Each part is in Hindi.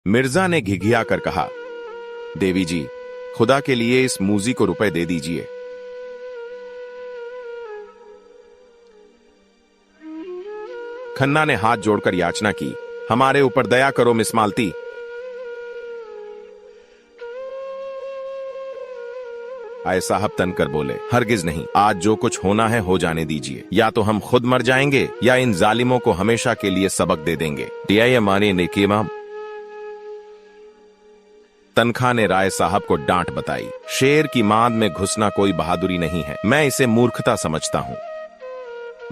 मिर्जा ने घिघिया कर कहा, देवी जी, खुदा के लिए इस मूजी को रुपए दे दीजिए। खन्ना ने हाथ जोड़कर याचना की, हमारे ऊपर दया करो मिस मालती। आए साहब तनकर बोले, हरगिज नहीं, आज जो कुछ होना है हो जाने दीजिए। या तो हम खुद मर जाएंगे या इन जालिमों को हमेशा के लिए सबक दे देंगे। माने ने केमा। तनखा ने राय साहब को डांट बताई, शेर की मांद में घुसना कोई बहादुरी नहीं है, मैं इसे मूर्खता समझता हूं।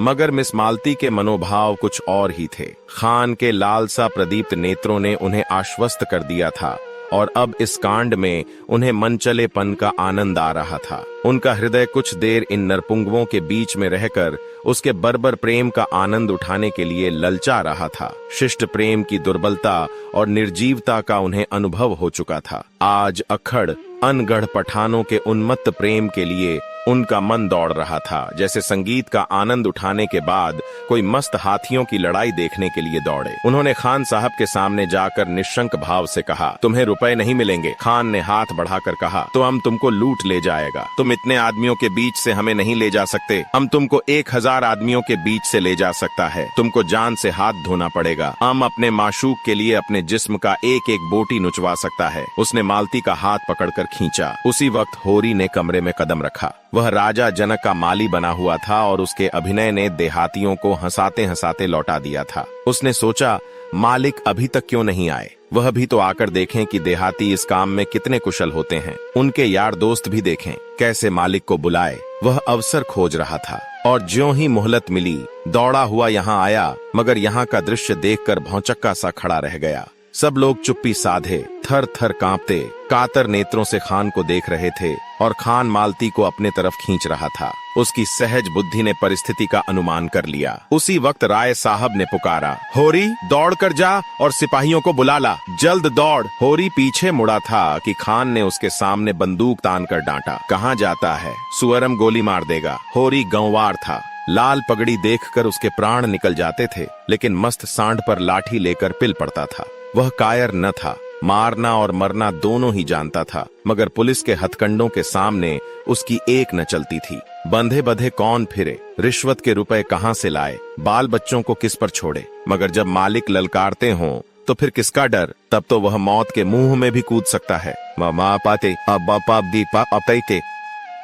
मगर मिस मालती के मनोभाव कुछ और ही थे। खान के लालसा प्रदीप्त नेत्रों ने उन्हें आश्वस्त कर दिया था और अब इस कांड में उन्हें मनचलेपन का आनंद आ रहा था। उनका हृदय कुछ देर इन नरपुंगवों के बीच में रहकर उसके बर्बर प्रेम का आनंद उठाने के लिए ललचा रहा था। शिष्ट प्रेम की दुर्बलता और निर्जीवता का उन्हें अनुभव हो चुका था। आज अखड़ अनगढ़ पठानों के उन्मत्त प्रेम के लिए उनका मन दौड़ रहा था, जैसे संगीत का आनंद उठाने के बाद कोई मस्त हाथियों की लड़ाई देखने के लिए दौड़े। उन्होंने खान साहब के सामने जाकर निशंक भाव से कहा, तुम्हें रुपए नहीं मिलेंगे। खान ने हाथ बढ़ाकर कहा, तो हम तुमको लूट ले जाएगा। तुम इतने आदमियों के बीच से हमें नहीं ले जा सकते, हम तुमको 1000 आदमियों के बीच से ले जा सकता है। तुमको जान से हाथ धोना पड़ेगा। हम अपने माशूक के लिए अपने जिस्म का एक एक बोटी नुचवा सकता है। उसने मालती का हाथ पकड़कर खींचा। उसी वक्त होरी ने कमरे में कदम रखा। वह राजा जनक का माली बना हुआ था और उसके अभिनय ने देहातियों को हंसाते हंसाते लौटा दिया था। उसने सोचा, मालिक अभी तक क्यों नहीं आए, वह भी तो आकर देखें कि देहाती इस काम में कितने कुशल होते हैं। उनके यार दोस्त भी देखें, कैसे मालिक को बुलाए। वह अवसर खोज रहा था और ज्यों ही मोहलत मिली दौड़ा हुआ यहाँ आया, मगर यहाँ का दृश्य देखकर भौचक्का सा खड़ा रह गया। सब लोग चुप्पी साधे थर थर कांपते कातर नेत्रों से खान को देख रहे थे और खान मालती को अपने तरफ खींच रहा था। उसकी सहज बुद्धि ने परिस्थिति का अनुमान कर लिया। उसी वक्त राय साहब ने पुकारा, होरी दौड़ कर जा और सिपाहियों को बुला ला, जल्द दौड़। होरी पीछे मुड़ा था कि खान ने उसके सामने बंदूक तान कर डांटा, कहाँ जाता है, सुअरम गोली मार देगा। होरी गंवार था, लाल पगड़ी देखकर उसके प्राण निकल जाते थे, लेकिन मस्त सांड पर लाठी लेकर पिल पड़ता था। वह कायर न था, मारना और मरना दोनों ही जानता था, मगर पुलिस के हथकंडों के सामने उसकी एक न चलती थी। बंधे बंधे कौन फिरे, रिश्वत के रुपए कहाँ से लाए, बाल बच्चों को किस पर छोड़े। मगर जब मालिक ललकारते हों तो फिर किसका डर, तब तो वह मौत के मुंह में भी कूद सकता है। मामा पाते अब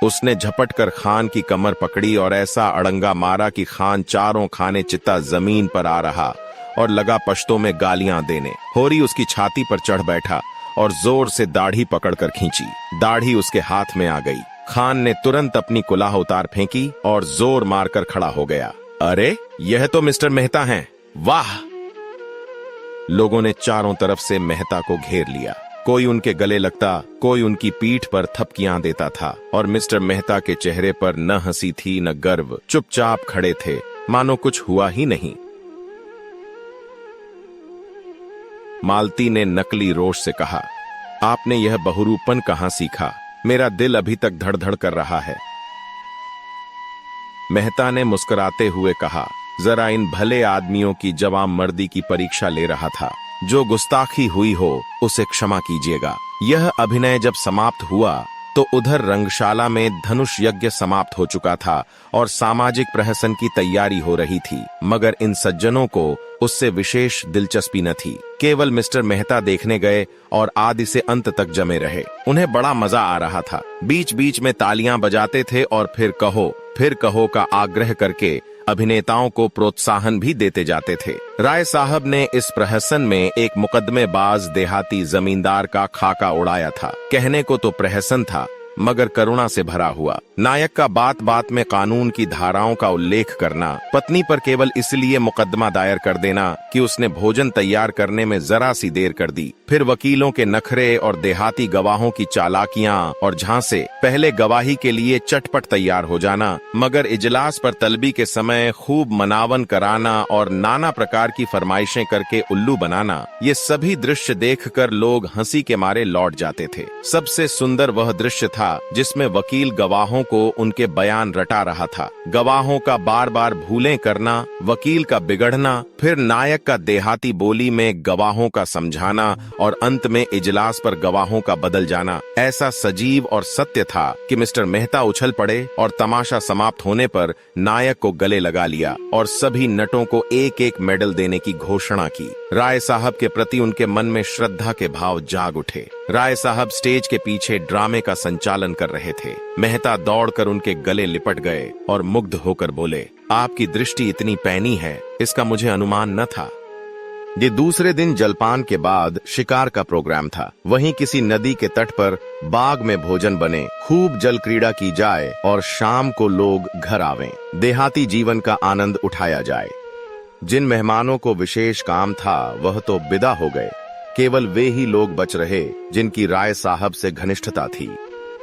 उसने झपट कर खान की कमर पकड़ी और ऐसा अड़ंगा मारा कि खान चारों खाने चित्ता जमीन पर आ रहा और लगा पश्तों में गालियां देने। होरी उसकी छाती पर चढ़ बैठा और जोर से दाढ़ी पकड़कर खींची। दाढ़ी उसके हाथ में आ गई। खान ने तुरंत अपनी कुलाह उतार फेंकी और जोर मारकर खड़ा हो गया। अरे यह तो मिस्टर मेहता हैं, वाह। लोगों ने चारों तरफ से मेहता को घेर लिया। कोई उनके गले लगता, कोई उनकी पीठ पर थपकियां देता था और मिस्टर मेहता के चेहरे पर न हंसी थी न गर्व। चुपचाप खड़े थे, मानो कुछ हुआ ही नहीं। मालती ने नकली रोष से कहा, आपने यह बहुरूपन कहां सीखा, मेरा दिल अभी तक धड़ धड़ कर रहा है। मेहता ने मुस्कुराते हुए कहा, जरा इन भले आदमियों की जवां मर्दी की परीक्षा ले रहा था। जो गुस्ताखी हुई हो उसे क्षमा कीजिएगा। यह अभिनय जब समाप्त हुआ तो उधर रंगशाला में धनुष यज्ञ समाप्त हो चुका था और सामाजिक प्रहसन की तैयारी हो रही थी, मगर इन सज्जनों को उससे विशेष दिलचस्पी न थी। केवल मिस्टर मेहता देखने गए और आदि से अंत तक जमे रहे। उन्हें बड़ा मजा आ रहा था। बीच बीच में तालियां बजाते थे और फिर कहो का आग्रह करके अभिनेताओं को प्रोत्साहन भी देते जाते थे। राय साहब ने इस प्रहसन में एक मुकदमेबाज देहाती जमींदार का खाका उड़ाया था। कहने को तो प्रहसन था, मगर करुणा से भरा हुआ। नायक का बात बात में कानून की धाराओं का उल्लेख करना, पत्नी पर केवल इसलिए मुकदमा दायर कर देना कि उसने भोजन तैयार करने में जरा सी देर कर दी, फिर वकीलों के नखरे और देहाती गवाहों की चालाकियां और झांसे, पहले गवाही के लिए चटपट तैयार हो जाना, मगर इजलास पर तलबी के समय खूब मनावन कराना और नाना प्रकार की फरमाइशें करके उल्लू बनाना, ये सभी दृश्य देखकर लोग हंसी के मारे लौट जाते थे। सबसे सुंदर वह दृश्य था था जिसमें वकील गवाहों को उनके बयान रटा रहा था। गवाहों का बार बार भूलें करना, वकील का बिगड़ना, फिर नायक का देहाती बोली में गवाहों का समझाना और अंत में इजलास पर गवाहों का बदल जाना ऐसा सजीव और सत्य था कि मिस्टर मेहता उछल पड़े और तमाशा समाप्त होने पर नायक को गले लगा लिया और सभी नटों को एक एक मेडल देने की घोषणा की। राय साहब के प्रति उनके मन में श्रद्धा के भाव जाग उठे। राय साहब स्टेज के पीछे ड्रामे का संचालन कर रहे थे। मेहता दौड़कर उनके गले लिपट गए और मुग्ध होकर बोले, आपकी दृष्टि इतनी पैनी है, इसका मुझे अनुमान न था। ये दूसरे दिन जलपान के बाद शिकार का प्रोग्राम था। वहीं किसी नदी के तट पर बाग में भोजन बने, खूब जल क्रीड़ा की जाए और शाम को लोग घर आवें, देहाती जीवन का आनंद उठाया जाए। जिन मेहमानों को विशेष काम था वह तो विदा हो गए। केवल वे ही लोग बच रहे जिनकी राय साहब से घनिष्ठता थी।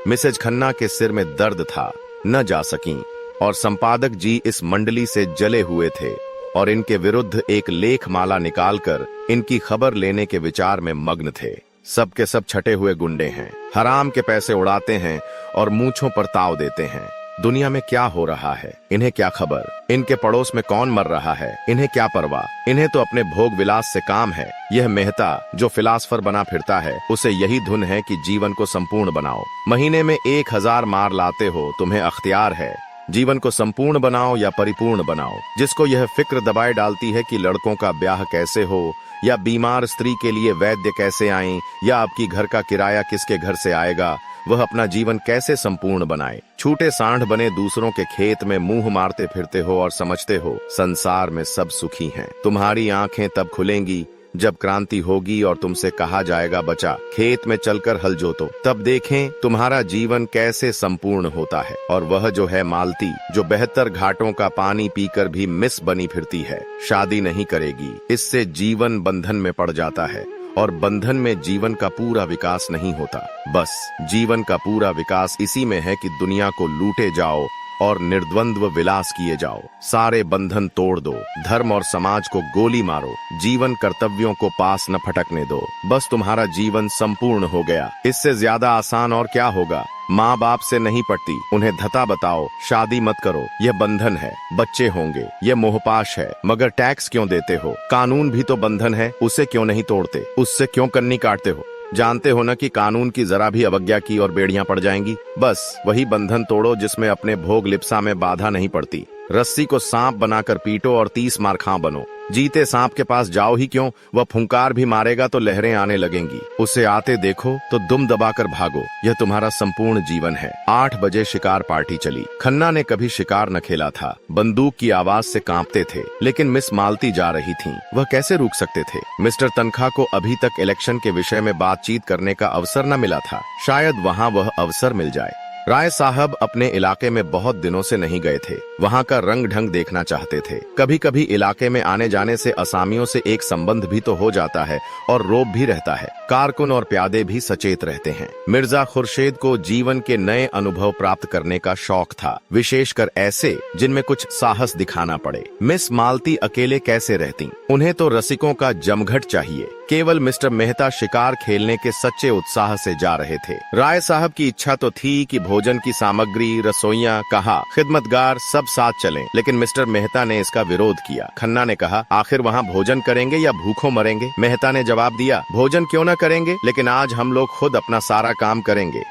मिसेज खन्ना के सिर में दर्द था, न जा सकीं, और संपादक जी इस मंडली से जले हुए थे और इनके विरुद्ध एक लेख माला निकालकर इनकी खबर लेने के विचार में मग्न थे। सब के सब छटे हुए गुंडे हैं, हराम के पैसे उड़ाते हैं और मूंछों पर ताव देते हैं। दुनिया में क्या हो रहा है इन्हें क्या खबर, इनके पड़ोस में कौन मर रहा है इन्हें क्या परवाह। इन्हें तो अपने भोग विलास से काम है। यह मेहता जो फिलासफर बना फिरता है, उसे यही धुन है कि जीवन को संपूर्ण बनाओ। महीने में 1000 मार लाते हो, तुम्हें अख्तियार है। जीवन को संपूर्ण बनाओ या परिपूर्ण बनाओ। जिसको यह फिक्र दबाए डालती है कि लड़कों का ब्याह कैसे हो, या बीमार स्त्री के लिए वैद्य कैसे आएं, या आपकी घर का किराया किसके घर से आएगा, वह अपना जीवन कैसे संपूर्ण बनाए। छूटे सांड बने दूसरों के खेत में मुंह मारते फिरते हो और समझते हो संसार में सब सुखी हैं। तुम्हारी आंखें तब खुलेंगी जब क्रांति होगी और तुमसे कहा जाएगा, बचा खेत में चलकर हल जोतो। तब देखें तुम्हारा जीवन कैसे संपूर्ण होता है। और वह जो है मालती, जो बेहतर घाटों का पानी पीकर भी मिस बनी फिरती है, शादी नहीं करेगी। इससे जीवन बंधन में पड़ जाता है और बंधन में जीवन का पूरा विकास नहीं होता। बस जीवन का पूरा विकास इसी में है कि दुनिया को लूटे जाओ और निर्द्वंद्व विलास किए जाओ। सारे बंधन तोड़ दो, धर्म और समाज को गोली मारो, जीवन कर्तव्यों को पास न फटकने दो। बस तुम्हारा जीवन संपूर्ण हो गया। इससे ज्यादा आसान और क्या होगा। माँ बाप से नहीं पटती, उन्हें धता बताओ, शादी मत करो, यह बंधन है। बच्चे होंगे, यह मोहपाश है, मगर टैक्स क्यों देते हो। कानून भी तो बंधन है, उसे क्यों नहीं तोड़ते, उससे क्यों कन्नी काटते हो। जानते हो ना कि कानून की जरा भी अवज्ञा की और बेड़ियां पड़ जाएंगी। बस वही बंधन तोड़ो जिसमें अपने भोग लिप्सा में बाधा नहीं पड़ती। रस्सी को सांप बनाकर पीटो और 30 मार खां बनो। जीते सांप के पास जाओ ही क्यों, वह फुंकार भी मारेगा तो लहरें आने लगेंगी। उसे आते देखो तो दुम दबाकर भागो। यह तुम्हारा संपूर्ण जीवन है। 8 बजे शिकार पार्टी चली। खन्ना ने कभी शिकार न खेला था। बंदूक की आवाज से कांपते थे, लेकिन मिस मालती जा रही थीं। वह कैसे रुक सकते थे। मिस्टर तनखा को अभी तक इलेक्शन के विषय में बातचीत करने का अवसर न मिला था। शायद वहाँ वह अवसर मिल जाए। राय साहब अपने इलाके में बहुत दिनों से नहीं गए थे। वहाँ का रंग ढंग देखना चाहते थे। कभी कभी इलाके में आने जाने से असामियों से एक संबंध भी तो हो जाता है और रोब भी रहता है। कारकुन और प्यादे भी सचेत रहते हैं। मिर्जा खुर्शीद को जीवन के नए अनुभव प्राप्त करने का शौक था, विशेषकर ऐसे जिनमें कुछ साहस दिखाना पड़े। मिस मालती अकेले कैसे रहती, उन्हें तो रसिकों का जमघट चाहिए। केवल मिस्टर मेहता शिकार खेलने के सच्चे उत्साह से जा रहे थे। राय साहब की इच्छा तो थी कि भोजन की सामग्री, रसोइयां, कहा खिदमतगार सब साथ चलें, लेकिन मिस्टर मेहता ने इसका विरोध किया। खन्ना ने कहा, आखिर वहाँ भोजन करेंगे या भूखों मरेंगे। मेहता ने जवाब दिया, भोजन क्यों न करेंगे, लेकिन आज हम लोग खुद अपना सारा काम करेंगे।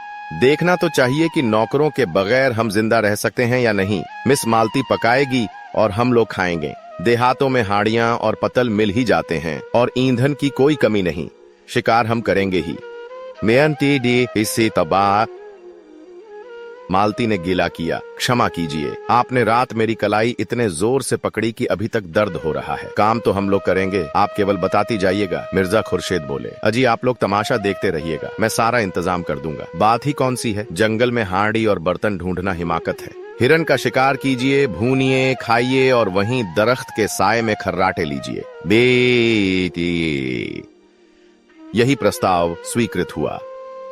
देखना तो चाहिए कि नौकरों के बगैर हम जिंदा रह सकते हैं या नहीं। मिस मालती पकाएगी और हम लोग खाएंगे। देहातों में हाड़ियां और पतल मिल ही जाते हैं और ईंधन की कोई कमी नहीं। शिकार हम करेंगे ही। मेयंती डी इसी तबाह। मालती ने गिला किया, क्षमा कीजिए, आपने रात मेरी कलाई इतने जोर से पकड़ी कि अभी तक दर्द हो रहा है। काम तो हम लोग करेंगे, आप केवल बताती जाइएगा। मिर्जा खुर्शीद बोले, अजी आप लोग तमाशा देखते रहिएगा, मैं सारा इंतजाम कर दूंगा। बात ही कौन सी है, जंगल में हांडी और बर्तन ढूंढना हिमाकत है। हिरन का शिकार कीजिए, भूनिए, खाइए और वहीं दरख्त के साए में खर्राटे लीजिए। बेटी। यही प्रस्ताव स्वीकृत हुआ।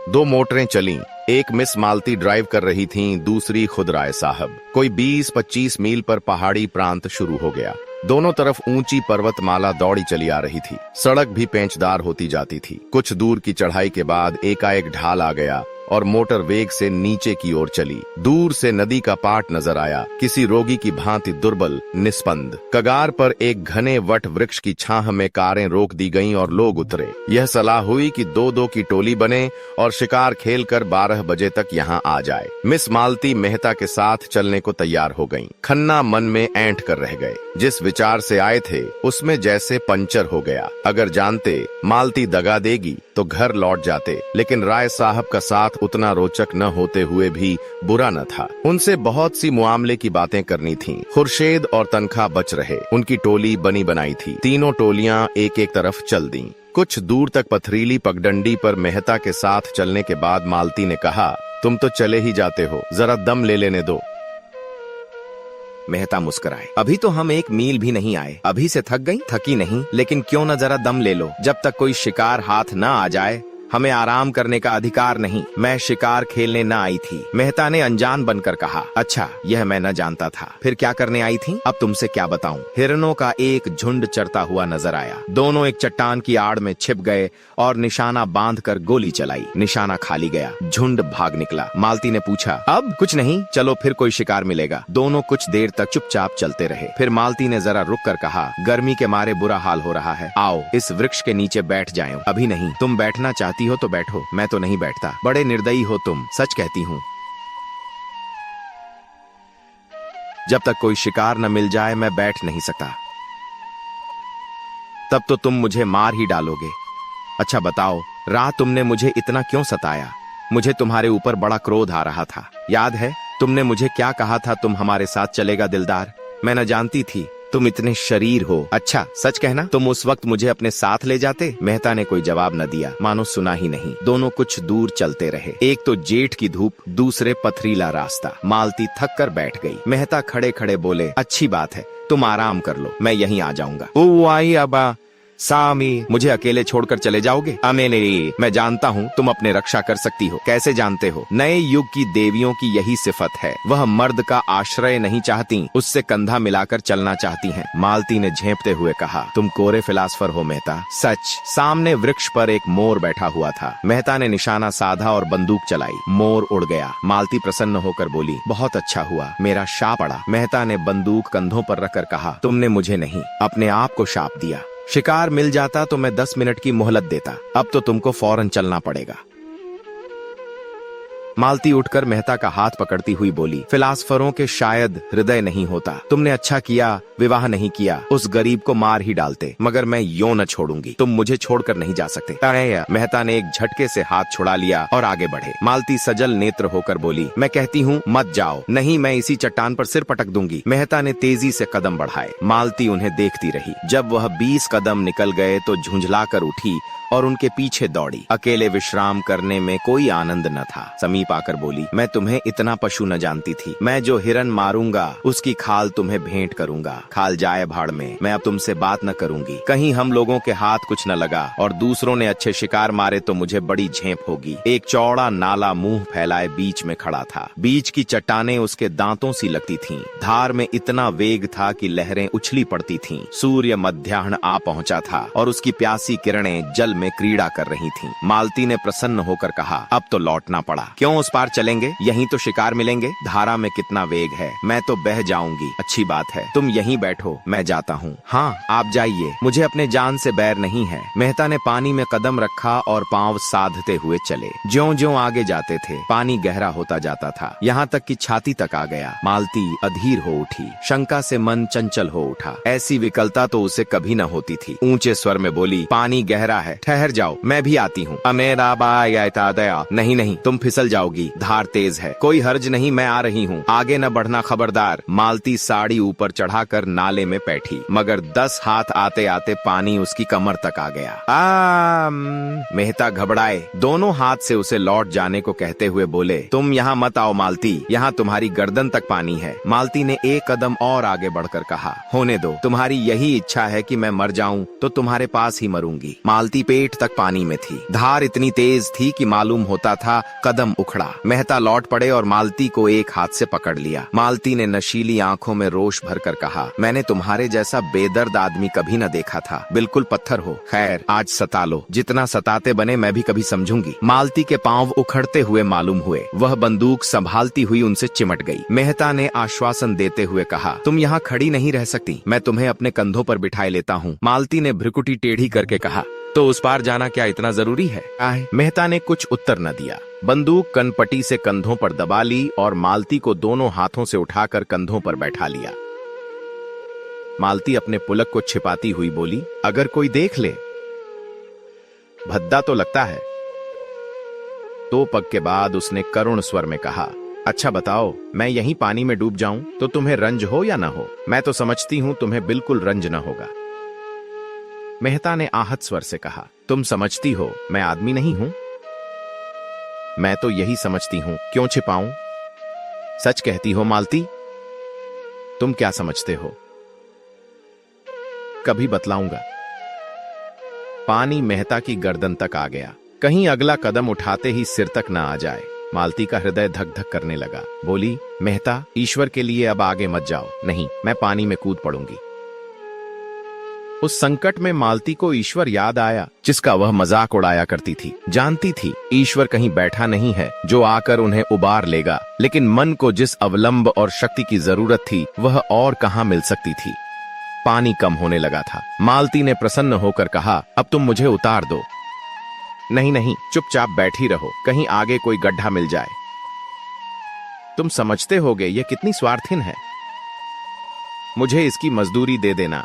2 मोटरें चलीं। एक मिस मालती ड्राइव कर रही थीं, दूसरी खुद राय साहब। कोई 20-25 मील पर पहाड़ी प्रांत शुरू हो गया। दोनों तरफ ऊंची पर्वतमाला दौड़ी चली आ रही थी। सड़क भी पेंचदार होती जाती थी। कुछ दूर की चढ़ाई के बाद एकाएक ढाल आ गया और मोटर वेग से नीचे की ओर चली। दूर से नदी का पाट नजर आया, किसी रोगी की भांति दुर्बल, निस्पंद। कगार पर एक घने वट वृक्ष की छाह में कारें रोक दी गईं और लोग उतरे। यह सलाह हुई कि 2-2 की टोली बने और शिकार खेलकर 12 बजे तक यहाँ आ जाए। मिस मालती मेहता के साथ चलने को तैयार हो गईं। खन्ना मन में ऐंठ कर रह गए। जिस विचार से आए थे उसमें जैसे पंचर हो गया। अगर जानते मालती दगा देगी तो घर लौट जाते, लेकिन राय साहब का साथ उतना रोचक न होते हुए भी बुरा न था। उनसे बहुत सी मुआमले की बातें करनी थीं। खुर्शेद और तनखा बच रहे। उनकी टोली बनी बनाई थी। तीनों टोलियां एक एक तरफ चल दीं। कुछ दूर तक पथरीली पगडंडी पर मेहता के साथ चलने के बाद मालती ने कहा, तुम तो चले ही जाते हो, जरा दम ले लेने दो। मेहता मुस्कुराए। अभी तो हम 1 मील भी नहीं आए, अभी से थक गई? थकी नहीं, लेकिन क्यों न जरा दम ले लो। जब तक कोई शिकार हाथ न आ जाए हमें आराम करने का अधिकार नहीं। मैं शिकार खेलने न आई थी, मेहता ने अनजान बनकर कहा। अच्छा, यह मैं न जानता था। फिर क्या करने आई थी? अब तुमसे क्या बताऊं। हिरणों का एक झुंड चरता हुआ नजर आया। दोनों एक चट्टान की आड़ में छिप गए और निशाना बांधकर गोली चलाई। निशाना खाली गया, झुंड भाग निकला। मालती ने पूछा, अब? कुछ नहीं, चलो फिर कोई शिकार मिलेगा। दोनों कुछ देर तक चुपचाप चलते रहे। फिर मालती ने जरा रुक कर कहा, गर्मी के मारे बुरा हाल हो रहा है, आओ इस वृक्ष के नीचे बैठ जाएं। अभी नहीं, तुम बैठना चाहती हो तो बैठो, मैं तो नहीं बैठता। बड़े निर्दयी हो तुम, सच कहती हूँ। जब तक कोई शिकार न मिल जाए मैं बैठ नहीं सकता। तब तो तुम मुझे मार ही डालोगे। अच्छा बताओ, रात तुमने मुझे इतना क्यों सताया? मुझे तुम्हारे ऊपर बड़ा क्रोध आ रहा था। याद है तुमने मुझे क्या कहा था, तुम हमारे साथ चलेगा दिलदार? मैं न जानती थी तुम इतने शरीर हो। अच्छा सच कहना, तुम उस वक्त मुझे अपने साथ ले जाते? मेहता ने कोई जवाब न दिया, मानो सुना ही नहीं। दोनों कुछ दूर चलते रहे। एक तो जेठ की धूप, दूसरे पथरीला रास्ता। मालती थक कर बैठ गई। मेहता खड़े खड़े बोले, अच्छी बात है, तुम आराम कर लो, मैं यहीं आ जाऊंगा। ओ आई अबा सामी, मुझे अकेले छोड़कर चले जाओगे? अमेने, मैं जानता हूँ तुम अपने रक्षा कर सकती हो। कैसे जानते हो? नए युग की देवियों की यही सिफत है, वह मर्द का आश्रय नहीं चाहती, उससे कंधा मिलाकर चलना चाहती हैं। मालती ने झेंपते हुए कहा, तुम कोरे फिलासफर हो मेहता। सच। सामने वृक्ष पर एक मोर बैठा हुआ था। मेहता ने निशाना साधा और बंदूक चलाई। मोर उड़ गया। मालती प्रसन्न होकर बोली, बहुत अच्छा हुआ, मेरा शाप पड़ा। मेहता ने बंदूक कंधों पर रखकर कहा, तुमने मुझे नहीं, अपने आप को शाप दिया। शिकार मिल जाता तो मैं 10 मिनट की मोहलत देता, अब तो तुमको फौरन चलना पड़ेगा। मालती उठकर मेहता का हाथ पकड़ती हुई बोली, फिलासफरों के शायद हृदय नहीं होता। तुमने अच्छा किया विवाह नहीं किया, उस गरीब को मार ही डालते, मगर मैं यूं न छोड़ूंगी। तुम मुझे छोड़कर नहीं जा सकते। मेहता ने एक झटके से हाथ छुड़ा लिया और आगे बढ़े। मालती सजल नेत्र होकर बोली, मैं कहती हूँ मत जाओ। नहीं, मैं इसी चट्टान पर सिर पटक दूंगी। मेहता ने तेजी से कदम बढ़ाए। मालती उन्हें देखती रही। जब वह 20 कदम निकल गए तो झुंझलाकर उठी और उनके पीछे दौड़ी। अकेले विश्राम करने में कोई आनंद न था। समीप आकर बोली, मैं तुम्हें इतना पशु न जानती थी। मैं जो हिरन मारूंगा उसकी खाल तुम्हें भेंट करूंगा। खाल जाए भाड़ में, मैं अब तुमसे बात न करूंगी। कहीं हम लोगों के हाथ कुछ न लगा और दूसरों ने अच्छे शिकार मारे तो मुझे बड़ी झेप होगी। एक चौड़ा नाला मुंह फैलाए बीच में खड़ा था। बीच की चट्टानें उसके दांतों सी लगती थीं। धार में इतना वेग था कि लहरें उछली पड़ती थीं। सूर्य मध्याह्न आ पहुंचा था और उसकी प्यासी किरणें जल में क्रीड़ा कर रही थीं। मालती ने प्रसन्न होकर कहा, अब तो लौटना पड़ा। क्यों उस पार चलेंगे? यहीं तो शिकार मिलेंगे। धारा में कितना वेग है, मैं तो बह जाऊंगी। अच्छी बात है, तुम यहीं बैठो, मैं जाता हूँ। हाँ आप जाइए, मुझे अपने जान से बैर नहीं है। मेहता ने पानी में कदम रखा और पांव साधते हुए चले। ज्यों-ज्यों आगे जाते थे पानी गहरा होता जाता था, यहाँ तक कि छाती तक आ गया। मालती अधीर हो उठी। शंका से मन चंचल हो उठा। ऐसी विकलता तो उसे कभी न होती थी। ऊंचे स्वर में बोली, पानी गहरा है, ठहर जाओ, मैं भी आती हूँ। अमेरा दया। नहीं नहीं, तुम फिसल जाओगी, धार तेज है। कोई हर्ज नहीं, मैं आ रही हूँ, आगे न बढ़ना खबरदार। मालती साड़ी ऊपर चढ़ाकर नाले में बैठी, मगर 10 हाथ आते आते पानी उसकी कमर तक आ गया। मेहता घबराए। दोनों हाथ से उसे लौट जाने को कहते हुए बोले, तुम यहाँ मत आओ मालती, यहाँ तुम्हारी गर्दन तक पानी है। मालती ने एक कदम और आगे बढ़कर कहा, होने दो, तुम्हारी यही इच्छा है कि मैं मर जाऊं तो तुम्हारे पास ही मरूंगी। मालती पे पेट तक पानी में थी। धार इतनी तेज थी कि मालूम होता था कदम उखड़ा। मेहता लौट पड़े और मालती को एक हाथ से पकड़ लिया। मालती ने नशीली आंखों में रोष भरकर कहा, मैंने तुम्हारे जैसा बेदर्द आदमी कभी न देखा था, बिल्कुल पत्थर हो। खैर आज सता लो, जितना सताते बने मैं भी कभी समझूंगी। मालती के पांव उखड़ते हुए मालूम हुए। वह बंदूक संभालती हुई उनसे चिमट गई। मेहता ने आश्वासन देते हुए कहा, तुम यहाँ खड़ी नहीं रह सकती, मैं तुम्हें अपने कंधों पर बिठाए लेता हूँ। मालती ने भ्रुकुटी टेढ़ी करके कहा, तो उस पार जाना क्या इतना जरूरी है? मेहता ने कुछ उत्तर न दिया। बंदूक कनपटी से कंधों पर दबा ली और मालती को दोनों हाथों से उठाकर कंधों पर बैठा लिया। मालती अपने पुलक को छिपाती हुई बोली, अगर कोई देख ले? भद्दा तो लगता है। 2 पग के बाद उसने करुण स्वर में कहा, अच्छा बताओ, मैं यहीं पानी में डूब जाऊं तो तुम्हें रंज हो या ना हो? मैं तो समझती हूं तुम्हें बिल्कुल रंज न होगा। मेहता ने आहत स्वर से कहा, तुम समझती हो मैं आदमी नहीं हूं? मैं तो यही समझती हूं, क्यों छिपाऊं? सच कहती हो मालती? तुम क्या समझते हो? कभी बतलाऊंगा। पानी मेहता की गर्दन तक आ गया। कहीं अगला कदम उठाते ही सिर तक ना आ जाए। मालती का हृदय धक धक करने लगा। बोली, मेहता, ईश्वर के लिए अब आगे मत जाओ। नहीं, मैं पानी में कूद पड़ूंगी। उस संकट में मालती को ईश्वर याद आया, जिसका वह मजाक उड़ाया करती थी। जानती थी ईश्वर कहीं बैठा नहीं है जो आकर उन्हें उबार लेगा, लेकिन मन को जिस अवलंब और शक्ति की जरूरत थी वह और कहां मिल सकती थी। पानी कम होने लगा था। मालती ने प्रसन्न होकर कहा, अब तुम मुझे उतार दो। नहीं नहीं, चुपचाप बैठी रहो, कहीं आगे कोई गड्ढा मिल जाए। तुम समझते होगे ये कितनी स्वार्थहीन है। मुझे इसकी मजदूरी दे देना।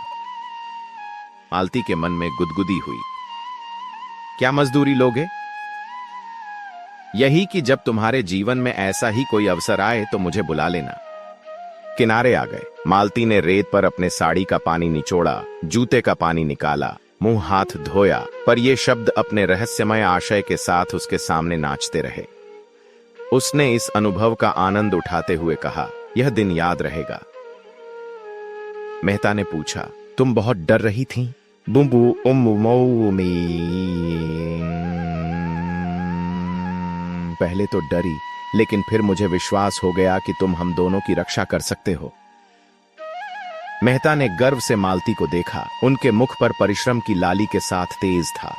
मालती के मन में गुदगुदी हुई। क्या मजदूरी लोगे? यही कि जब तुम्हारे जीवन में ऐसा ही कोई अवसर आए तो मुझे बुला लेना। किनारे आ गए। मालती ने रेत पर अपने साड़ी का पानी निचोड़ा, जूते का पानी निकाला, मुंह हाथ धोया, पर ये शब्द अपने रहस्यमय आशय के साथ उसके सामने नाचते रहे। उसने इस अनुभव का आनंद उठाते हुए कहा, यह दिन याद रहेगा। मेहता ने पूछा, तुम बहुत डर रही थी? पहले तो डरी, लेकिन फिर मुझे विश्वास हो गया कि तुम हम दोनों की रक्षा कर सकते हो। मेहता ने गर्व से मालती को देखा। उनके मुख पर परिश्रम की लाली के साथ तेज था।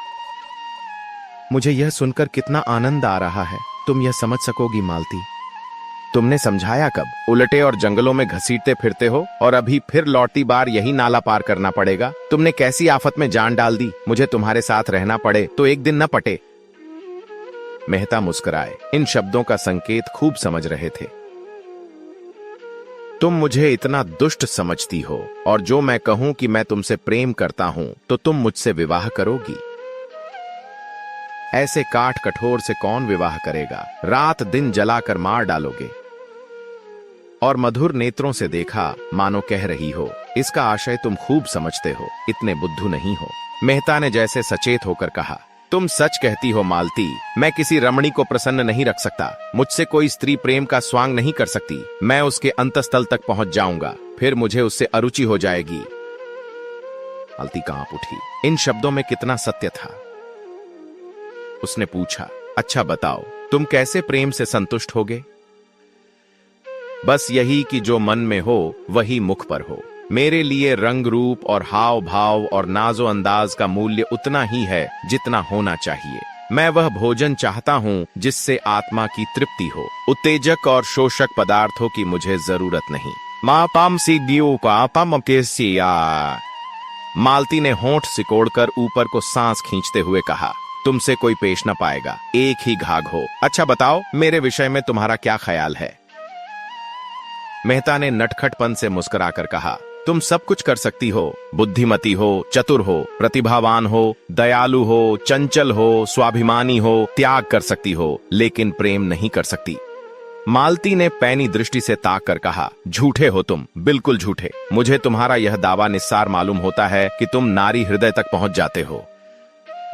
मुझे यह सुनकर कितना आनंद आ रहा है। तुम यह समझ सकोगी मालती? तुमने समझाया कब? उलटे और जंगलों में घसीटते फिरते हो और अभी फिर लौटती बार यही नाला पार करना पड़ेगा। तुमने कैसी आफत में जान डाल दी। मुझे तुम्हारे साथ रहना पड़े तो एक दिन न पटे। मेहता मुस्कुराए। इन शब्दों का संकेत खूब समझ रहे थे। तुम मुझे इतना दुष्ट समझती हो और जो मैं कहूं कि मैं तुमसे प्रेम करता हूं तो तुम मुझसे विवाह करोगी? ऐसे काठ कठोर से कौन विवाह करेगा? रात दिन जलाकर मार डालोगे। और मधुर नेत्रों से देखा, मानो कह रही हो, इसका आशय तुम खूब समझते हो, इतने बुद्धू नहीं हो। मेहता ने जैसे सचेत होकर कहा, तुम सच कहती हो मालती। मैं किसी रमणी को प्रसन्न नहीं रख सकता। मुझसे कोई स्त्री प्रेम का स्वांग नहीं कर सकती। मैं उसके अंतस्थल तक पहुंच जाऊंगा, फिर मुझे उससे अरुचि हो जाएगी। मालती कांप उठी। इन शब्दों में कितना सत्य था। उसने पूछा, अच्छा बताओ, तुम कैसे प्रेम से संतुष्ट होगे? बस यही कि जो मन में हो वही मुख पर हो। मेरे लिए रंग रूप और हाव भाव और नाजो अंदाज का मूल्य उतना ही है जितना होना चाहिए। मैं वह भोजन चाहता हूँ जिससे आत्मा की तृप्ति हो। उत्तेजक और शोषक पदार्थों की मुझे जरूरत नहीं। मालती ने होंठ सिकोड़कर ऊपर को सांस खींचते हुए कहा, तुमसे कोई पेश न पाएगा, एक ही घाघ हो। अच्छा बताओ, मेरे विषय में तुम्हारा क्या ख्याल है? मेहता ने नटखटपन से मुस्कुराकर कहा, तुम सब कुछ कर सकती हो। बुद्धिमती हो, चतुर हो, प्रतिभावान हो, दयालु हो, चंचल हो, स्वाभिमानी हो, त्याग कर सकती हो, लेकिन प्रेम नहीं कर सकती। मालती ने पैनी दृष्टि से ताक कर कहा, झूठे हो तुम, बिल्कुल झूठे। मुझे तुम्हारा यह दावा निस्सार मालूम होता है कि तुम नारी हृदय तक पहुंच जाते हो।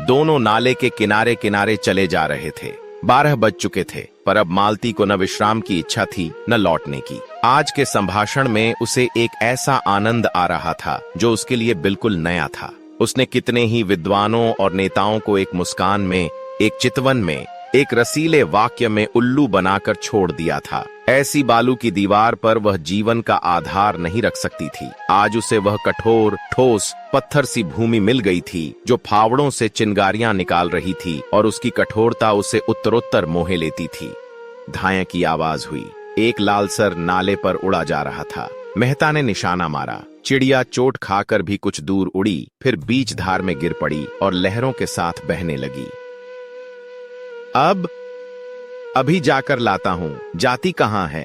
दोनों नाले के किनारे किनारे चले जा रहे थे। 12 बज चुके थे, पर अब मालती को न विश्राम की इच्छा थी न लौटने की। आज के संभाषण में उसे एक ऐसा आनंद आ रहा था जो उसके लिए बिल्कुल नया था। उसने कितने ही विद्वानों और नेताओं को एक मुस्कान में, एक चितवन में, एक रसीले वाक्य में उल्लू बनाकर छोड़ दिया था। ऐसी बालू की दीवार पर वह जीवन का आधार नहीं रख सकती थी। आज उसे वह कठोर, ठोस, पत्थर सी भूमि मिल गई थी जो फावड़ों से चिंगारियां निकाल रही थी, और उसकी कठोरता उसे उत्तरोत्तर मोहे लेती थी। धाए की आवाज हुई। एक लालसर नाले पर उड़ा जा रहा था। मेहता ने निशाना मारा। चिड़िया चोट खाकर भी कुछ दूर उड़ी, फिर बीच धार में गिर पड़ी और लहरों के साथ बहने लगी। अभी जाकर लाता हूं, जाती कहां है?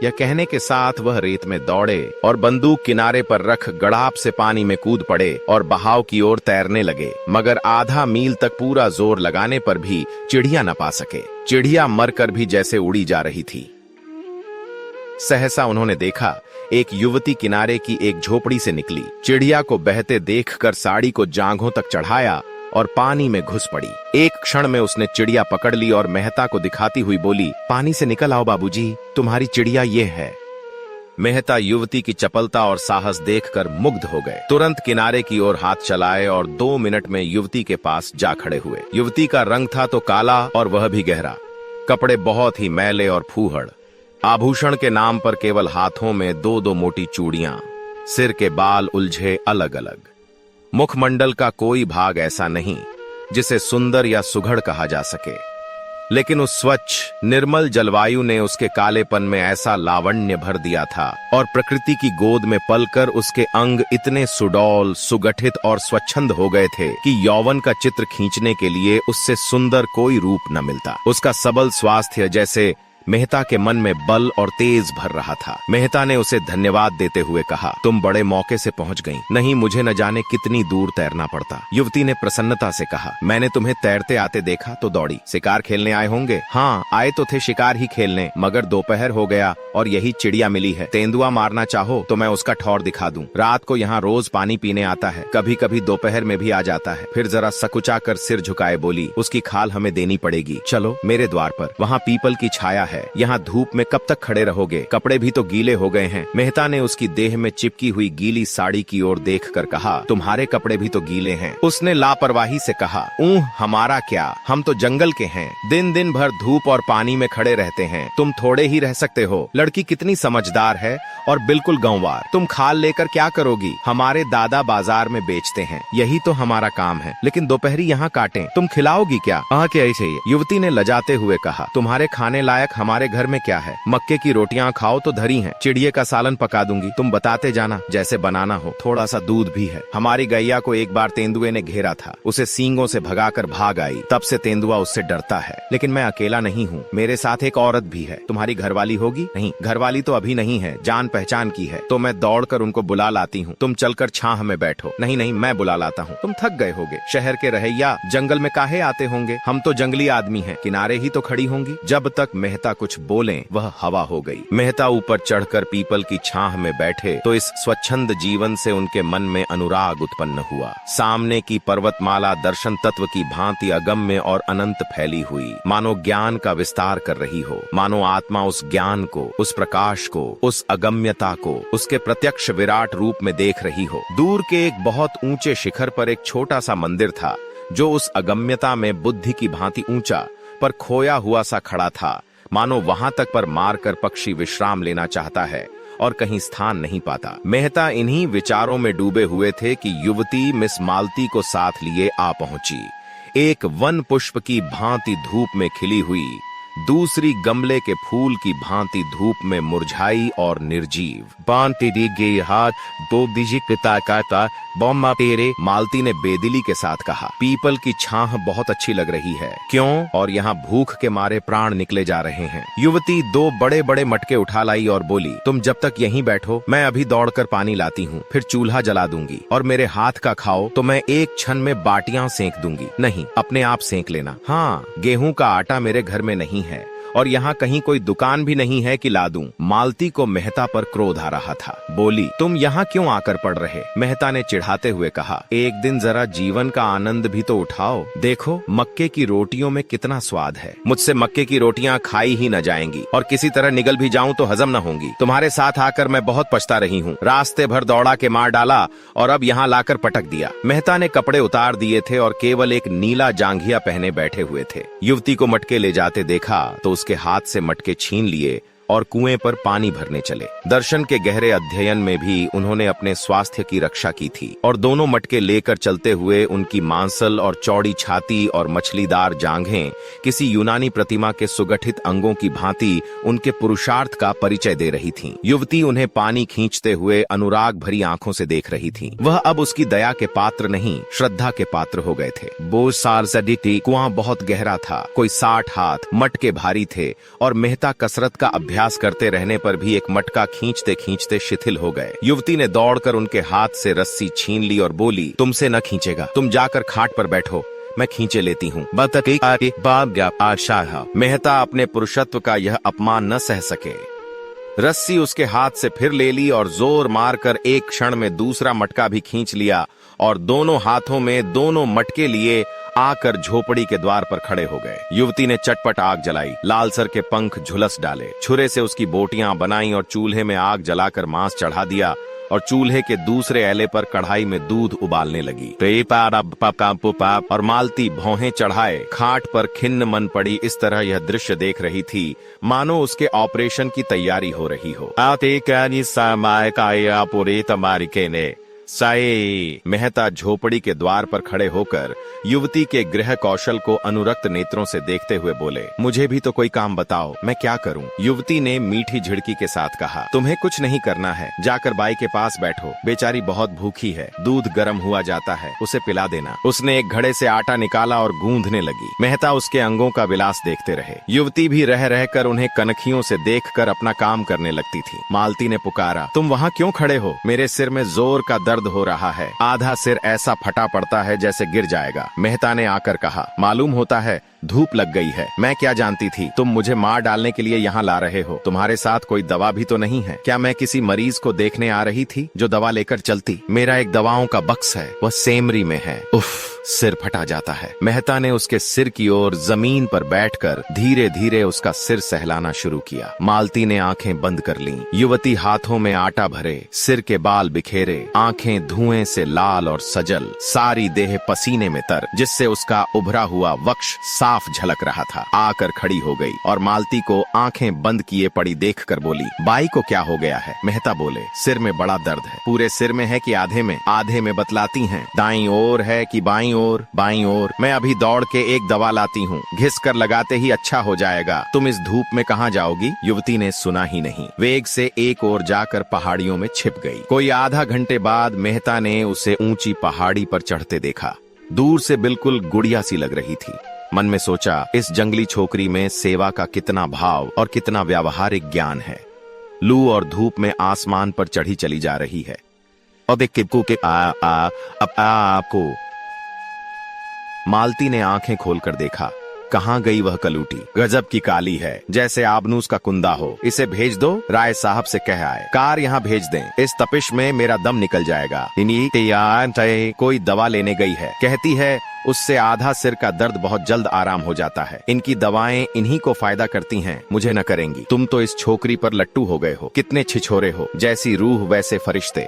यह कहने के साथ वह रेत में दौड़े और बंदूक किनारे पर रख गड़ाप से पानी में कूद पड़े और बहाव की ओर तैरने लगे। मगर आधा मील तक पूरा जोर लगाने पर भी चिड़िया न पा सके। चिड़िया मरकर भी जैसे उड़ी जा रही थी। सहसा उन्होंने देखा, एक युवती किनारे की एक झोपड़ी से निकली। चिड़िया को बहते देखकर साड़ी को जांघों तक चढ़ाया और पानी में घुस पड़ी। एक क्षण में उसने चिड़िया पकड़ ली और मेहता को दिखाती हुई बोली, पानी से निकल आओ बाबूजी, तुम्हारी चिड़िया ये है। मेहता युवती की चपलता और साहस देखकर मुग्ध हो गए। तुरंत किनारे की ओर हाथ चलाए और 2 मिनट में युवती के पास जा खड़े हुए। युवती का रंग था तो काला और वह भी गहरा। कपड़े बहुत ही मैले और फूहड़। आभूषण के नाम पर केवल हाथों में 2-2 मोटी चूड़ियां। सिर के बाल उलझे अलग अलग। मुखमंडल का कोई भाग ऐसा नहीं जिसे सुंदर या सुघड़ कहा जा सके, लेकिन उस स्वच्छ निर्मल जलवायु ने उसके कालेपन में ऐसा लावण्य भर दिया था और प्रकृति की गोद में पलकर उसके अंग इतने सुडौल, सुगठित और स्वच्छंद हो गए थे कि यौवन का चित्र खींचने के लिए उससे सुंदर कोई रूप न मिलता। उसका सबल स्वास्थ्य जैसे मेहता के मन में बल और तेज भर रहा था। मेहता ने उसे धन्यवाद देते हुए कहा, तुम बड़े मौके से पहुंच गई, नहीं मुझे न जाने कितनी दूर तैरना पड़ता। युवती ने प्रसन्नता से कहा, मैंने तुम्हें तैरते आते देखा तो दौड़ी। शिकार खेलने आए होंगे? हाँ, आए तो थे शिकार ही खेलने, मगर दोपहर हो गया और यही चिड़िया मिली है। तेंदुआ मारना चाहो तो मैं उसका ठौर दिखा दूं। रात को यहाँ रोज पानी पीने आता है, कभी कभी दोपहर में भी आ जाता है। फिर जरा सकुचा कर सिर झुकाए बोली, उसकी खाल हमें देनी पड़ेगी। चलो मेरे द्वार पर, वहाँ पीपल की छाया है। यहाँ धूप में कब तक खड़े रहोगे? कपड़े भी तो गीले हो गए हैं। मेहता ने उसकी देह में चिपकी हुई गीली साड़ी की ओर देखकर कहा, तुम्हारे कपड़े भी तो गीले हैं। उसने लापरवाही से कहा, हमारा क्या, हम तो जंगल के हैं, दिन दिन भर धूप और पानी में खड़े रहते हैं, तुम थोड़े ही रह सकते हो। लड़की कितनी समझदार है और बिल्कुल गंवार। तुम खाल लेकर क्या करोगी? हमारे दादा बाजार में बेचते हैं, यही तो हमारा काम है। लेकिन दोपहरी यहाँ काटें, तुम खिलाओगी क्या? क्या ही चाहिए। युवती ने लजाते हुए कहा, तुम्हारे खाने लायक हमारे घर में क्या है? मक्के की रोटियां खाओ तो धरी हैं, चिड़िए का सालन पका दूंगी, तुम बताते जाना जैसे बनाना हो। थोड़ा सा दूध भी है। हमारी गैया को एक बार तेंदुए ने घेरा था, उसे सींगों से भगाकर भाग आई, तब से तेंदुआ उससे डरता है। लेकिन मैं अकेला नहीं हूँ, मेरे साथ एक औरत भी है। तुम्हारी घरवाली होगी? नहीं, घरवाली तो अभी नहीं है, जान पहचान की है, तो मैं दौड़कर उनको बुला लाती हूँ। तुम चलकर छाह में बैठो। नहीं नहीं, मैं बुला लाता हूँ, तुम थक गए होगे। शहर के रहैया जंगल में काहे आते होंगे? हम तो जंगली आदमी हैं, किनारे ही तो खड़ी होंगी। जब तक मेहता कुछ बोले वह हवा हो गई। मेहता ऊपर चढ़कर पीपल की छाह में बैठे तो इस स्वच्छंद जीवन से उनके मन में अनुराग उत्पन्न हुआ। सामने की पर्वतमाला दर्शन तत्व की भांति अगम्य और अनंत फैली हुई, मानो ज्ञान का विस्तार कर रही हो। मानो आत्मा उस ज्ञान को, उस प्रकाश को, उस अगम्यता को उसके प्रत्यक्ष विराट रूप में देख रही हो। दूर के एक बहुत ऊंचे शिखर पर एक छोटा सा मंदिर था जो उस अगम्यता में बुद्धि की भांति ऊंचा पर खोया हुआ सा खड़ा था, मानो वहां तक पर मारकर पक्षी विश्राम लेना चाहता है और कहीं स्थान नहीं पाता। मेहता इन्हीं विचारों में डूबे हुए थे कि युवती मिस मालती को साथ लिए आ पहुंची। एक वन पुष्प की भांति धूप में खिली हुई, दूसरी गमले के फूल की भांति धूप में मुरझाई और निर्जीव। मालती ने बेदिली के साथ कहा, पीपल की छाह बहुत अच्छी लग रही है। क्यों? और यहाँ भूख के मारे प्राण निकले जा रहे हैं। युवती 2 बड़े बड़े मटके उठा लाई और बोली, तुम जब तक यहीं बैठो, मैं अभी दौड़कर पानी लाती हूँ, फिर चूल्हा जला दूंगी और मेरे हाथ का खाओ तो मैं एक क्षण में बाटियां सेंक दूंगी। नहीं, अपने आप सेंक लेना। हाँ, गेहूं का आटा मेरे घर में नहीं है और यहाँ कहीं कोई दुकान भी नहीं है कि ला दूं। मालती को मेहता पर क्रोध आ रहा था। बोली, तुम यहाँ क्यों आकर पड़ रहे? मेहता ने चिढ़ाते हुए कहा, एक दिन जरा जीवन का आनंद भी तो उठाओ। देखो मक्के की रोटियों में कितना स्वाद है। मुझसे मक्के की रोटियां खाई ही न जाएंगी और किसी तरह निगल भी जाऊं तो हजम न होंगी। तुम्हारे साथ आकर मैं बहुत पछता रही हूँ। रास्ते भर दौड़ा के मार डाला और अब यहाँ लाकर पटक दिया। मेहता ने कपड़े उतार दिए थे और केवल एक नीला जांघिया पहने बैठे हुए थे। युवती को मटके ले जाते देखा तो उसके हाथ से मटके छीन लिए और कुएं पर पानी भरने चले। दर्शन के गहरे अध्ययन में भी उन्होंने अपने स्वास्थ्य की रक्षा की थी और दोनों मटके लेकर चलते हुए उनकी मांसल और चौड़ी छाती और मछलीदार जांघें किसी यूनानी प्रतिमा के सुगठित अंगों की भांति उनके पुरुषार्थ का परिचय दे रही थीं। युवती उन्हें पानी खींचते हुए अनुराग भरी आंखों से देख रही थी। वह अब उसकी दया के पात्र नहीं, श्रद्धा के पात्र हो गए थे। कुआं बहुत गहरा था, कोई 60 हाथ। मटके भारी थे और मेहता कसरत का अभ्यास करते रहने पर भी एक मटका खींचते खींचते शिथिल हो गए। युवती ने दौड़कर उनके हाथ से रस्सी छीन ली और बोली, तुमसे न खींचेगा, तुम जाकर खाट पर बैठो, मैं खींचे लेती हूँ। मेहता अपने पुरुषत्व का यह अपमान न सह सके। रस्सी उसके हाथ से फिर ले ली और जोर मारकर एक क्षण में दूसरा मटका भी खींच लिया और दोनों हाथों में दोनों मटके लिए आकर झोपड़ी के द्वार पर खड़े हो गए। युवती ने चटपट आग जलाई, लालसर के पंख झुलस डाले, छुरे से उसकी बोटियां बनाई और चूल्हे में आग जलाकर मांस चढ़ा दिया और चूल्हे के दूसरे एले पर कढ़ाई में दूध उबालने लगी। और मालती भौहें चढ़ाए खाट पर खिन्न मन पड़ी इस तरह यह दृश्य देख रही थी मानो उसके ऑपरेशन की तैयारी हो रही हो। मेहता झोपड़ी के द्वार पर खड़े होकर युवती के गृह कौशल को अनुरक्त नेत्रों से देखते हुए बोले, मुझे भी तो कोई काम बताओ, मैं क्या करूं? युवती ने मीठी झिड़की के साथ कहा, तुम्हें कुछ नहीं करना है, जाकर बाई के पास बैठो, बेचारी बहुत भूखी है, दूध गर्म हुआ जाता है, उसे पिला देना। उसने एक घड़े से आटा निकाला और गूंधने लगी। मेहता उसके अंगों का विलास देखते रहे। युवती भी रह रहकर उन्हें कनखियों से देखकर अपना काम करने लगती थी। मालती ने पुकारा, तुम वहाँ क्यों खड़े हो? मेरे सिर में जोर का दर्द हो रहा है, आधा सिर ऐसा फटा पड़ता है जैसे गिर जाएगा। मेहता ने आकर कहा, मालूम होता है धूप लग गई है। मैं क्या जानती थी तुम मुझे मार डालने के लिए यहाँ ला रहे हो? तुम्हारे साथ कोई दवा भी तो नहीं है क्या? मैं किसी मरीज को देखने आ रही थी जो दवा लेकर चलती। मेरा एक दवाओं का बक्स है, वह सेमरी में है। उफ, सिर फटा जाता है। मेहता ने उसके सिर की ओर जमीन पर बैठकर धीरे धीरे उसका सिर सहलाना शुरू किया। मालती ने आंखें बंद कर लीं। युवती हाथों में आटा भरे, सिर के बाल बिखेरे, आंखें धुएं से लाल और सजल, सारी देह पसीने में तर, जिससे उसका उभरा हुआ वक्ष साफ झलक रहा था, आकर खड़ी हो गई और मालती को आंखें बंद किए पड़ी देखकर बोली, बाई को क्या हो गया है? मेहता बोले, सिर में बड़ा दर्द है। पूरे सिर में है कि आधे में? आधे में बतलाती हैं। दाईं ओर है कि बाईं ओर? बाईं ओर। मैं अभी दौड़ के एक दवा लाती हूँ, घिस कर लगाते ही अच्छा हो जाएगा। तुम इस धूप में कहाँ जाओगी? युवती ने सुना ही नहीं, वेग से एक ओर जाकर पहाड़ियों में छिप गई। कोई आधा घंटे बाद मेहता ने उसे ऊंची पहाड़ी पर चढ़ते देखा। दूर से बिल्कुल गुड़िया सी लग रही थी। मन में सोचा, इस जंगली छोकरी में सेवा का कितना भाव और कितना व्यावहारिक ज्ञान है। लू और धूप में आसमान पर चढ़ी चली जा रही है। अब एक किपकू के आपको। मालती ने आंखें खोलकर देखा, कहाँ गई वह कलूटी? गजब की काली है, जैसे आबनूस का कुंदा हो। इसे भेज दो, राय साहब से कह आए, कार यहाँ भेज दें, इस तपिश में मेरा दम निकल जाएगा। कोई दवा लेने गई है, कहती है उससे आधा सिर का दर्द बहुत जल्द आराम हो जाता है। इनकी दवाएं इन्हीं को फायदा करती हैं, मुझे न करेंगी। तुम तो इस छोकरी पर लट्टू हो गए हो, कितने छिछोरे हो, जैसी रूह वैसे फरिश्ते।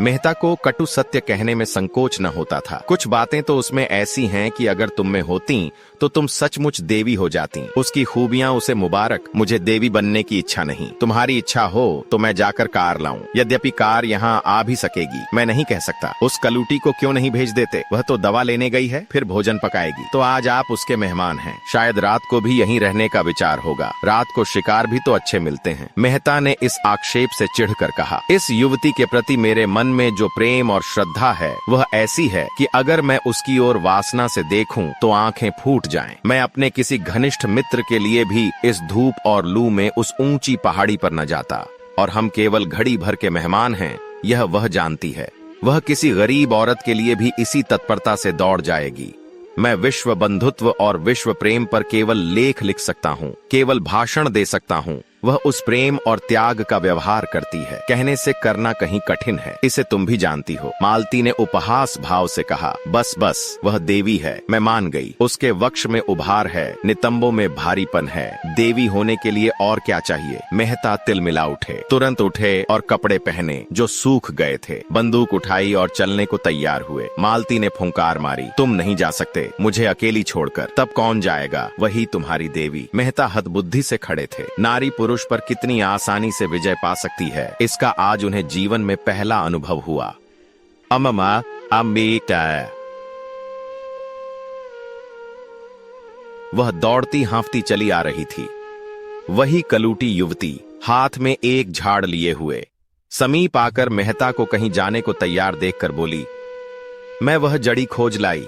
मेहता को कटु सत्य कहने में संकोच न होता था। कुछ बातें तो उसमें ऐसी हैं कि अगर तुम में होती तो तुम सचमुच देवी हो जाती। उसकी खूबियां उसे मुबारक। मुझे देवी बनने की इच्छा नहीं। तुम्हारी इच्छा हो तो मैं जाकर कार लाऊं, यद्यपि कार यहाँ आ भी सकेगी, मैं नहीं कह सकता। उस कलूटी को क्यों नहीं भेज देते? वह तो दवा लेने गई है, फिर भोजन पकाएगी। तो आज आप उसके मेहमान हैं, शायद रात को भी यहीं रहने का विचार होगा। रात को शिकार भी तो अच्छे मिलते हैं। मेहता ने इस आक्षेप से चिढ़कर कहा, इस युवती के प्रति मेरे मन में जो प्रेम और श्रद्धा है वह ऐसी है कि अगर मैं उसकी ओर वासना से देखूं तो आंखें फूट जाएं। मैं अपने किसी घनिष्ठ मित्र के लिए भी इस धूप और लू में उस ऊंची पहाड़ी पर न जाता। और हम केवल घड़ी भर के मेहमान हैं, यह वह जानती है। वह किसी गरीब औरत के लिए भी इसी तत्परता से दौड़ जाएगी। मैं विश्व बंधुत्व और विश्व प्रेम पर केवल लेख लिख सकता हूँ, केवल भाषण दे सकता हूँ। वह उस प्रेम और त्याग का व्यवहार करती है, कहने से करना कहीं कठिन है, इसे तुम भी जानती हो। मालती ने उपहास भाव से कहा, बस बस, वह देवी है, मैं मान गई। उसके वक्ष में उभार है, नितंबों में भारीपन है। देवी होने के लिए और क्या चाहिए? मेहता तिलमिला उठे, तुरंत उठे और कपड़े पहने जो सूख गए थे, बंदूक उठाई और चलने को तैयार हुए। मालती ने फुंकार मारी, तुम नहीं जा सकते मुझे अकेली छोड़कर। तब कौन जाएगा? वही तुम्हारी देवी। मेहता हतबुद्धि से खड़े थे। नारी पुरुष पर कितनी आसानी से विजय पा सकती है, इसका आज उन्हें जीवन में पहला अनुभव हुआ। अम्मा, अम्मीटा। वह दौड़ती हाँफती चली आ रही थी, वही कलूटी युवती, हाथ में एक झाड़ लिए हुए। समीप आकर मेहता को कहीं जाने को तैयार देखकर बोली, मैं वह जड़ी खोज लाई,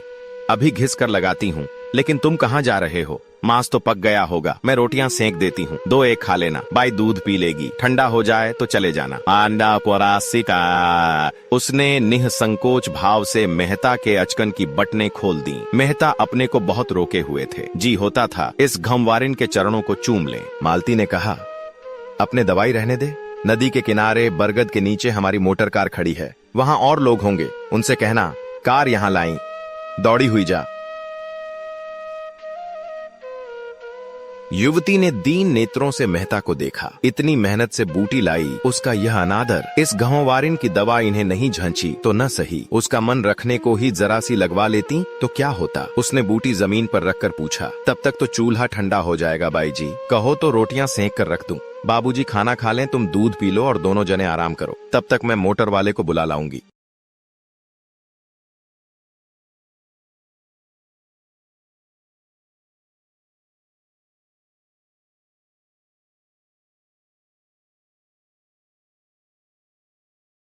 अभी घिस कर लगाती हूँ। लेकिन तुम कहाँ जा रहे हो? मांस तो पक गया होगा, मैं रोटियां सेंक देती हूँ, 2 एक खा लेना, बाई दूध पी लेगी, ठंडा हो जाए तो चले जाना। आंडा परासिका। उसने निःसंकोच भाव से मेहता के अचकन की बटनें खोल दी। मेहता अपने को बहुत रोके हुए थे, जी होता था इस घमवारिन के चरणों को चूम ले। मालती ने कहा, अपने दवाई रहने दे, नदी के किनारे बरगद के नीचे हमारी मोटर कार खड़ी है, वहां और लोग होंगे, उनसे कहना कार यहाँ लाई, दौड़ी हुई जा। युवती ने दीन नेत्रों से मेहता को देखा। इतनी मेहनत से बूटी लाई, उसका यह अनादर, इस घमवारिन की दवा इन्हें नहीं झंची तो न सही। उसका मन रखने को ही जरा सी लगवा लेती तो क्या होता। उसने बूटी जमीन पर रखकर पूछा, तब तक तो चूल्हा ठंडा हो जाएगा बाई जी, कहो तो रोटियां सेंक कर रख दूं। बाबूजी खाना खा लें, तुम दूध पी लो और दोनों जने आराम करो, तब तक मैं मोटर वाले को बुला लाऊंगी।